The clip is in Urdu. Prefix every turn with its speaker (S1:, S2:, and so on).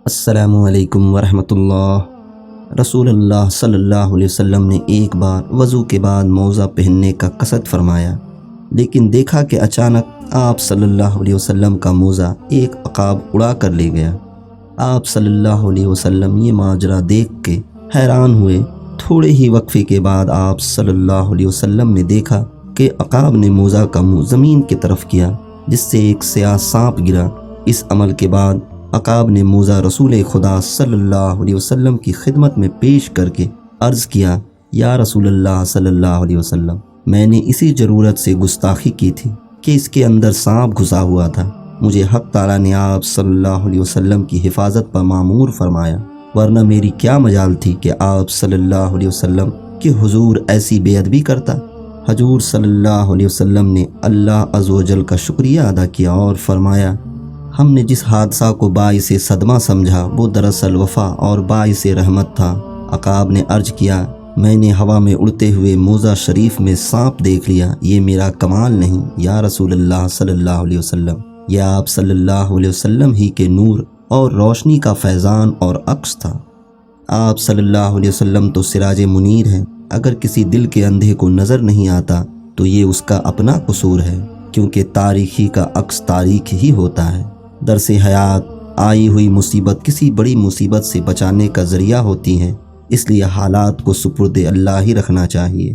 S1: السلام علیکم ورحمۃ اللہ۔ رسول اللہ صلی اللہ علیہ وسلم نے ایک بار وضو کے بعد موزہ پہننے کا قصد فرمایا، لیکن دیکھا کہ اچانک آپ صلی اللہ علیہ وسلم کا موزہ ایک عقاب اڑا کر لے گیا۔ آپ صلی اللہ علیہ وسلم یہ ماجرا دیکھ کے حیران ہوئے۔ تھوڑے ہی وقفے کے بعد آپ صلی اللہ علیہ وسلم نے دیکھا کہ عقاب نے موزہ کا منہ زمین کی طرف کیا، جس سے ایک سیاہ سانپ گرا۔ اس عمل کے بعد عقاب نے موزہ رسول خدا صلی اللہ علیہ وسلم کی خدمت میں پیش کر کے عرض کیا، یا رسول اللہ صلی اللہ علیہ وسلم، میں نے اسی ضرورت سے گستاخی کی تھی کہ اس کے اندر سانپ گھسا ہوا تھا۔ مجھے حق تعالیٰ نے آپ صلی اللہ علیہ وسلم کی حفاظت پر مامور فرمایا، ورنہ میری کیا مجال تھی کہ آپ صلی اللہ علیہ وسلم کہ حضور ایسی بے ادبی کرتا۔ حضور صلی اللہ علیہ وسلم نے اللہ عز و جل کا شکریہ ادا کیا اور فرمایا، ہم نے جس حادثہ کو باعث صدمہ سمجھا وہ دراصل وفا اور باعث رحمت تھا۔ عقاب نے عرض کیا، میں نے ہوا میں اڑتے ہوئے موزہ شریف میں سانپ دیکھ لیا، یہ میرا کمال نہیں یا رسول اللہ صلی اللہ علیہ وسلم، یہ آپ صلی اللہ علیہ وسلم ہی کے نور اور روشنی کا فیضان اور عکس تھا۔ آپ صلی اللہ علیہ وسلم تو سراج منیر ہیں۔ اگر کسی دل کے اندھے کو نظر نہیں آتا تو یہ اس کا اپنا قصور ہے، کیونکہ تاریکی کا عکس تاریک ہی ہوتا ہے۔ درس حیات، آئی ہوئی مصیبت کسی بڑی مصیبت سے بچانے کا ذریعہ ہوتی ہیں، اس لیے حالات کو سپرد اللہ ہی رکھنا چاہیے۔